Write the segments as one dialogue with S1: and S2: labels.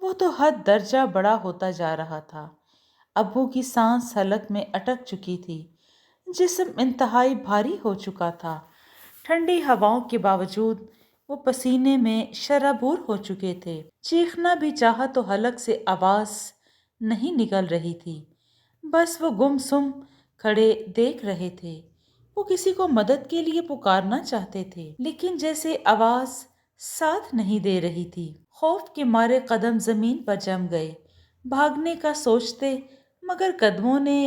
S1: وہ تو حد درجہ بڑا ہوتا جا رہا تھا۔ ابو کی سانس حلق میں اٹک چکی تھی، جسم انتہائی بھاری ہو چکا تھا۔ ٹھنڈی ہواؤں کے باوجود وہ پسینے میں شرابور ہو چکے تھے۔ چیخنا بھی چاہا تو حلق سے آواز نہیں نکل رہی تھی۔ بس وہ گم سم کھڑے دیکھ رہے تھے۔ وہ کسی کو مدد کے لیے پکارنا چاہتے تھے، لیکن جیسے آواز ساتھ نہیں دے رہی تھی۔ خوف کے مارے قدم زمین پر جم گئے۔ بھاگنے کا سوچتے مگر قدموں نے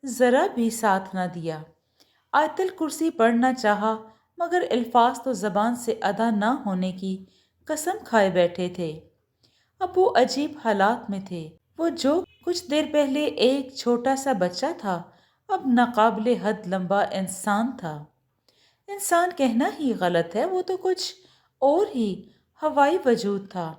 S1: ذرا بھی ساتھ نہ دیا۔ آیت الکرسی پڑھنا چاہا مگر الفاظ تو زبان سے ادا نہ ہونے کی قسم کھائے بیٹھے تھے۔ ابو عجیب حالات میں تھے۔ وہ جو کچھ دیر پہلے ایک چھوٹا سا بچہ تھا، اب ناقابل حد لمبا انسان تھا۔ انسان کہنا ہی غلط ہے، وہ تو کچھ اور ہی ہوائی وجود تھا۔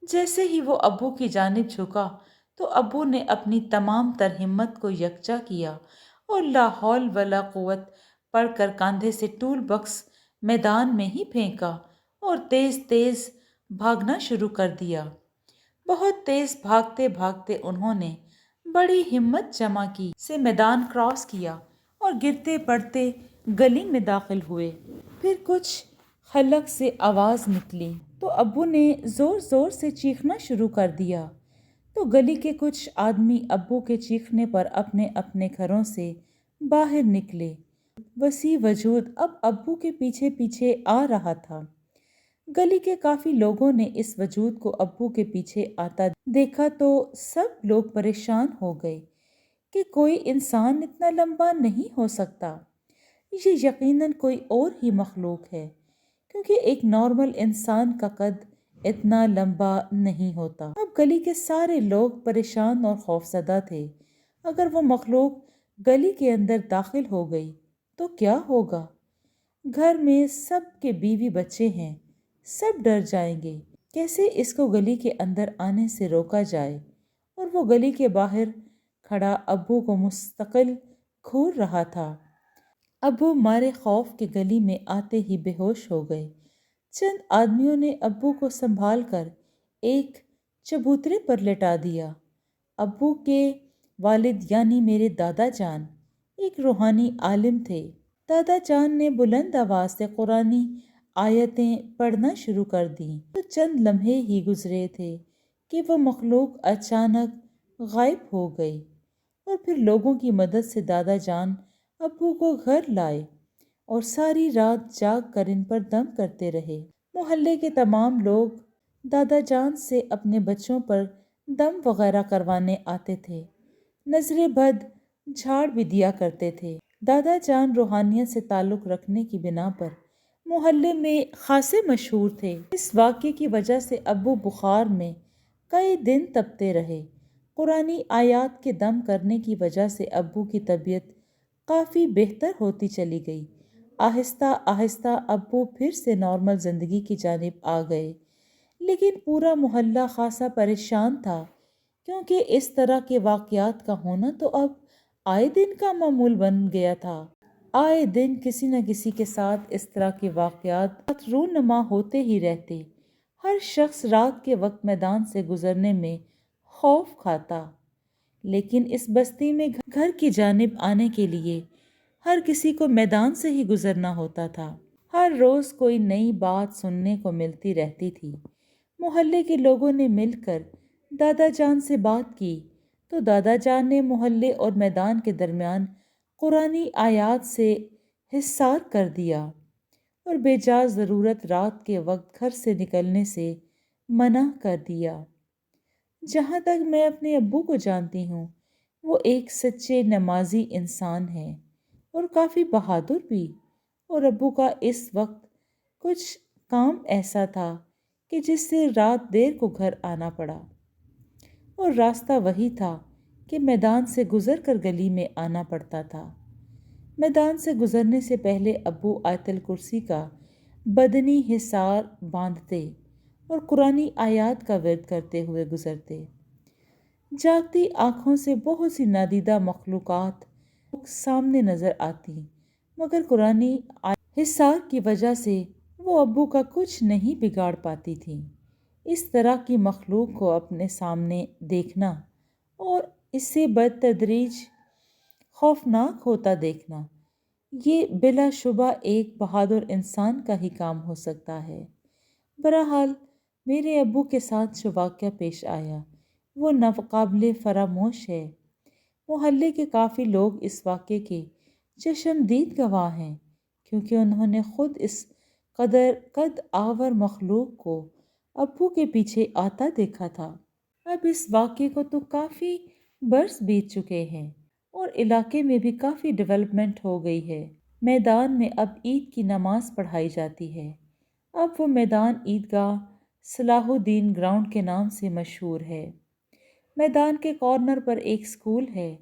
S1: جیسے ہی وہ ابو کی جانب جھکا تو ابو نے اپنی تمام تر ہمت کو یکجا کیا اور لا حول ولا قوت پڑھ کر کاندھے سے ٹول باکس میدان میں ہی پھینکا اور تیز تیز بھاگنا شروع کر دیا۔ بہت تیز بھاگتے بھاگتے انہوں نے بڑی ہمت جمع کی سے میدان کراس کیا اور گرتے پڑتے گلی میں داخل ہوئے۔ پھر کچھ حلق سے آواز نکلی تو ابو نے زور زور سے چیخنا شروع کر دیا، تو گلی کے کچھ آدمی ابو کے چیخنے پر اپنے اپنے گھروں سے باہر نکلے۔ وسیع وجود اب ابو کے پیچھے پیچھے آ رہا تھا۔ گلی کے کافی لوگوں نے اس وجود کو ابو کے پیچھے آتا دیکھا تو سب لوگ پریشان ہو گئے کہ کوئی انسان اتنا لمبا نہیں ہو سکتا، یہ یقیناً کوئی اور ہی مخلوق ہے، کیونکہ ایک نارمل انسان کا قد اتنا لمبا نہیں ہوتا۔ اب گلی کے سارے لوگ پریشان اور خوفزدہ تھے۔ اگر وہ مخلوق گلی کے اندر داخل ہو گئی تو کیا ہوگا؟ گھر میں سب کے بیوی بچے ہیں، سب ڈر جائیں گے۔ کیسے اس کو گلی کے اندر آنے سے روکا جائے؟ اور وہ گلی کے باہر کھڑا ابو کو مستقل گھور رہا تھا۔ ابو مارے خوف کے گلی میں آتے ہی بے ہوش ہو گئے۔ چند آدمیوں نے ابو کو سنبھال کر ایک چبوترے پر لٹا دیا۔ ابو کے والد یعنی میرے دادا جان ایک روحانی عالم تھے۔ دادا جان نے بلند آواز سے قرآنی آیتیں پڑھنا شروع کر دیں تو چند لمحے ہی گزرے تھے کہ وہ مخلوق اچانک غائب ہو گئی، اور پھر لوگوں کی مدد سے دادا جان ابو کو گھر لائے اور ساری رات جاگ کر ان پر دم کرتے رہے۔ محلے کے تمام لوگ دادا جان سے اپنے بچوں پر دم وغیرہ کروانے آتے تھے، نظر بد جھاڑ بھی دیا کرتے تھے۔ دادا جان روحانیت سے تعلق رکھنے کی بنا پر محلے میں خاصے مشہور تھے۔ اس واقعے کی وجہ سے ابو بخار میں کئی دن تپتے رہے۔ قرآنی آیات کے دم کرنے کی وجہ سے ابو کی طبیعت کافی بہتر ہوتی چلی گئی۔ آہستہ آہستہ ابو پھر سے نارمل زندگی کی جانب آ گئے، لیکن پورا محلہ خاصا پریشان تھا، کیونکہ اس طرح کے واقعات کا ہونا تو اب آئے دن کا معمول بن گیا تھا۔ آئے دن کسی نہ کسی کے ساتھ اس طرح کے واقعات رونما ہوتے ہی رہتے۔ ہر شخص رات کے وقت میدان سے گزرنے میں خوف کھاتا، لیکن اس بستی میں گھر کی جانب آنے کے لیے ہر کسی کو میدان سے ہی گزرنا ہوتا تھا۔ ہر روز کوئی نئی بات سننے کو ملتی رہتی تھی۔ محلے کے لوگوں نے مل کر دادا جان سے بات کی تو دادا جان نے محلے اور میدان کے درمیان قرآنی آیات سے حصار کر دیا اور بے جا ضرورت رات کے وقت گھر سے نکلنے سے منع کر دیا۔ جہاں تک میں اپنے ابو کو جانتی ہوں، وہ ایک سچے نمازی انسان ہیں اور کافی بہادر بھی، اور ابو کا اس وقت کچھ کام ایسا تھا کہ جس سے رات دیر کو گھر آنا پڑا، اور راستہ وہی تھا کہ میدان سے گزر کر گلی میں آنا پڑتا تھا۔ میدان سے گزرنے سے پہلے ابو آیت الکرسی کا بدنی حصار باندھتے اور قرآنی آیات کا ورد کرتے ہوئے گزرتے۔ جاگتی آنکھوں سے بہت سی نادیدہ مخلوقات سامنے نظر آتی، مگر قرآنی حصار کی وجہ سے وہ ابو کا کچھ نہیں بگاڑ پاتی تھی۔ اس طرح کی مخلوق کو اپنے سامنے دیکھنا اور اسے بتدریج خوفناک ہوتا دیکھنا، یہ بلا شبہ ایک بہادر انسان کا ہی کام ہو سکتا ہے۔ بہرحال میرے ابو کے ساتھ جو واقعہ پیش آیا وہ ناقابل فراموش ہے۔ محلے کے کافی لوگ اس واقعے کے چشمدید گواہ ہیں، کیونکہ انہوں نے خود اس قدر قد آور مخلوق کو ابو کے پیچھے آتا دیکھا تھا۔ اب اس واقعے کو تو کافی برس بیت چکے ہیں اور علاقے میں بھی کافی ڈیولپمنٹ ہو گئی ہے۔ میدان میں اب عید کی نماز پڑھائی جاتی ہے۔ اب وہ میدان عیدگاہ صلاح الدین گراؤنڈ کے نام سے مشہور ہے۔ میدان کے کارنر پر ایک سکول ہے،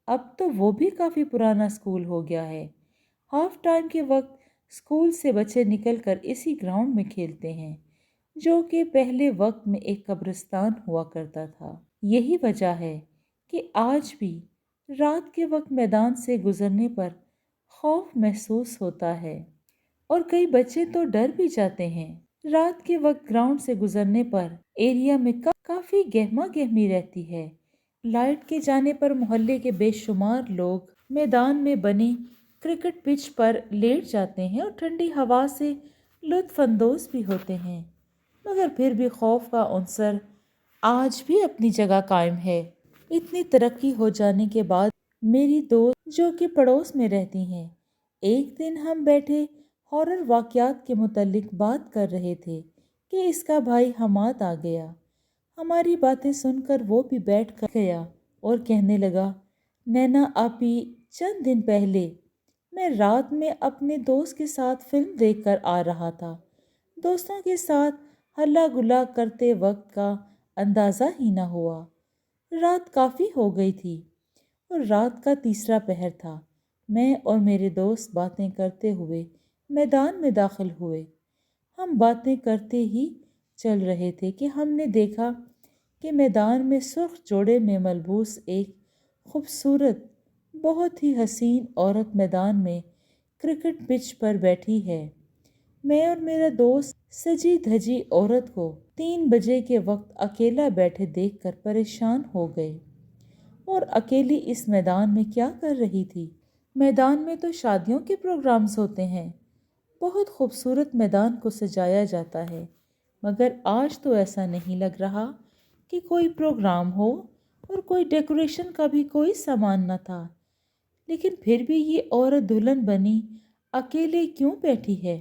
S1: اب تو وہ بھی کافی پرانا سکول ہو گیا ہے۔ ہاف ٹائم کے وقت سکول سے بچے نکل کر اسی گراؤنڈ میں کھیلتے ہیں، جو کہ پہلے وقت میں ایک قبرستان ہوا کرتا تھا۔ یہی وجہ ہے کہ آج بھی رات کے وقت میدان سے گزرنے پر خوف محسوس ہوتا ہے اور کئی بچے تو ڈر بھی جاتے ہیں۔ رات کے وقت گراؤنڈ سے گزرنے پر ایریا میں کافی گہما گہمی رہتی ہے۔ لائٹ کے جانے پر محلے کے بے شمار لوگ میدان میں بنی کرکٹ پچ پر لیٹ جاتے ہیں اور ٹھنڈی ہوا سے لطف اندوز بھی ہوتے ہیں، مگر پھر بھی خوف کا عنصر آج بھی اپنی جگہ قائم ہے۔ اتنی ترقی ہو جانے کے بعد میری دوست جو کہ پڑوس میں رہتی ہیں، ایک دن ہم بیٹھے ہارر واقعات کے متعلق بات کر رہے تھے کہ اس کا بھائی حماد آ گیا۔ ہماری باتیں سن کر وہ بھی بیٹھ کر گیا اور کہنے لگا، نینا آپی، چند دن پہلے میں رات میں اپنے دوست کے ساتھ فلم دیکھ کر آ رہا تھا۔ دوستوں کے ساتھ ہلا گلا کرتے وقت کا اندازہ ہی نہ ہوا۔ رات کافی ہو گئی تھی اور رات کا تیسرا پہر تھا۔ میں اور میرے دوست باتیں کرتے ہوئے میدان میں داخل ہوئے۔ ہم باتیں کرتے ہی چل رہے تھے کہ ہم نے دیکھا کہ میدان میں سرخ جوڑے میں ملبوس ایک خوبصورت، بہت ہی حسین عورت میدان میں کرکٹ پچ پر بیٹھی ہے۔ میں اور میرا دوست سجی دھجی عورت کو 3 بجے کے وقت اکیلا بیٹھے دیکھ کر پریشان ہو گئے۔ اور اکیلی اس میدان میں کیا کر رہی تھی؟ میدان میں تو شادیوں کے پروگرامز ہوتے ہیں، بہت خوبصورت میدان کو سجایا جاتا ہے، مگر آج تو ایسا نہیں لگ رہا کہ کوئی پروگرام ہو اور کوئی ڈیکوریشن کا بھی کوئی سامان نہ تھا۔ لیکن پھر بھی یہ عورت دلہن بنی اکیلے کیوں بیٹھی ہے؟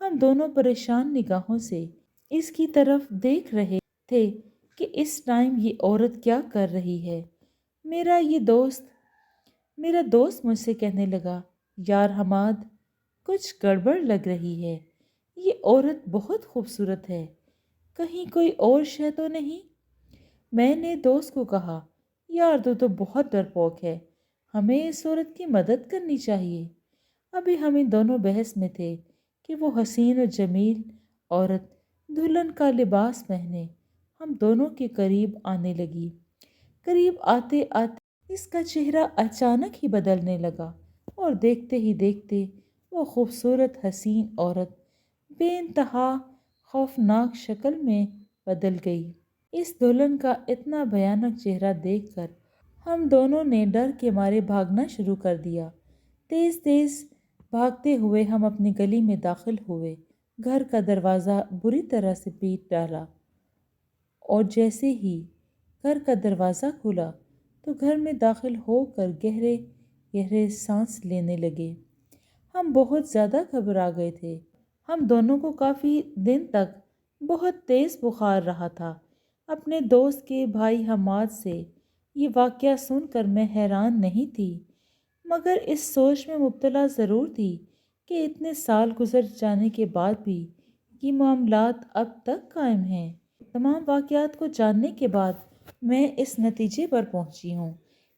S1: ہم دونوں پریشان نگاہوں سے اس کی طرف دیکھ رہے تھے کہ اس ٹائم یہ عورت کیا کر رہی ہے۔ میرا دوست مجھ سے کہنے لگا، یار حماد، کچھ گڑبڑ لگ رہی ہے، یہ عورت بہت خوبصورت ہے، کہیں کوئی اور شے تو نہیں؟ میں نے دوست کو کہا، یار تو بہت ڈرپوک ہے، ہمیں اس عورت کی مدد کرنی چاہیے۔ ابھی ہم ان دونوں بحث میں تھے کہ وہ حسین و جمیل عورت دلہن کا لباس پہنے ہم دونوں کے قریب آنے لگی۔ قریب آتے آتے اس کا چہرہ اچانک ہی بدلنے لگا اور دیکھتے ہی دیکھتے وہ خوبصورت حسین عورت بے انتہا خوفناک شکل میں بدل گئی۔ اس دلہن کا اتنا بھیانک چہرہ دیکھ کر ہم دونوں نے ڈر کے مارے بھاگنا شروع کر دیا۔ تیز تیز بھاگتے ہوئے ہم اپنی گلی میں داخل ہوئے، گھر کا دروازہ بری طرح سے پیٹ ڈالا اور جیسے ہی گھر کا دروازہ کھلا تو گھر میں داخل ہو کر گہرے گہرے سانس لینے لگے۔ ہم بہت زیادہ گھبرا گئے تھے۔ ہم دونوں کو کافی دن تک بہت تیز بخار رہا تھا۔ اپنے دوست کے بھائی حماد سے یہ واقعہ سن کر میں حیران نہیں تھی، مگر اس سوچ میں مبتلا ضرور تھی کہ اتنے سال گزر جانے کے بعد بھی یہ معاملات اب تک قائم ہیں۔ تمام واقعات کو جاننے کے بعد میں اس نتیجے پر پہنچی ہوں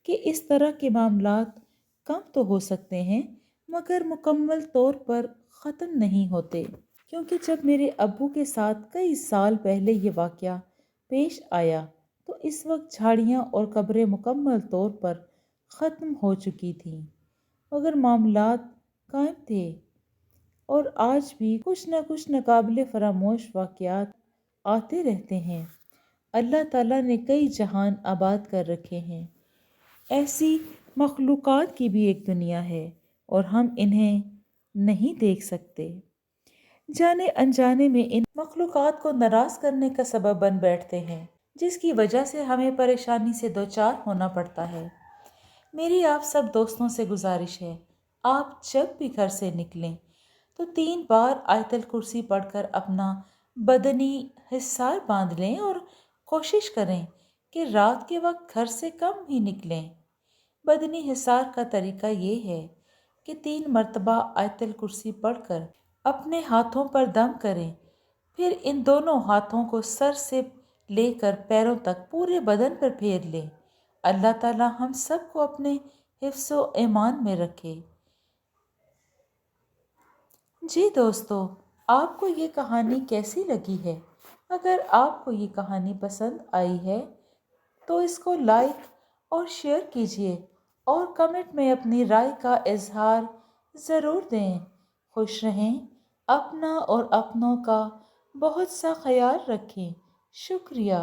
S1: کہ اس طرح کے معاملات کم تو ہو سکتے ہیں مگر مکمل طور پر ختم نہیں ہوتے، کیونکہ جب میرے ابو کے ساتھ کئی سال پہلے یہ واقعہ پیش آیا تو اس وقت جھاڑیاں اور قبریں مکمل طور پر ختم ہو چکی تھیں، مگر معاملات قائم تھے اور آج بھی کچھ نہ کچھ ناقابل فراموش واقعات آتے رہتے ہیں۔ اللہ تعالیٰ نے کئی جہان آباد کر رکھے ہیں۔ ایسی مخلوقات کی بھی ایک دنیا ہے اور ہم انہیں نہیں دیکھ سکتے۔ جانے انجانے میں ان مخلوقات کو ناراض کرنے کا سبب بن بیٹھتے ہیں، جس کی وجہ سے ہمیں پریشانی سے دوچار ہونا پڑتا ہے۔ میری آپ سب دوستوں سے گزارش ہے، آپ جب بھی گھر سے نکلیں تو 3 بار آیت الکرسی پڑھ کر اپنا بدنی حصار باندھ لیں اور کوشش کریں کہ رات کے وقت گھر سے کم ہی نکلیں۔ بدنی حصار کا طریقہ یہ ہے کہ 3 مرتبہ آیت الکرسی پڑھ کر اپنے ہاتھوں پر دم کریں، پھر ان دونوں ہاتھوں کو سر سے لے کر پیروں تک پورے بدن پر پھیر لیں۔ اللہ تعالیٰ ہم سب کو اپنے حفظ و ایمان میں رکھے۔ جی دوستو، آپ کو یہ کہانی کیسی لگی ہے؟ اگر آپ کو یہ کہانی پسند آئی ہے تو اس کو لائک اور شیئر کیجیے اور کمنٹ میں اپنی رائے کا اظہار ضرور دیں۔ خوش رہیں، اپنا اور اپنوں کا بہت سا خیال رکھیں۔ شکریہ۔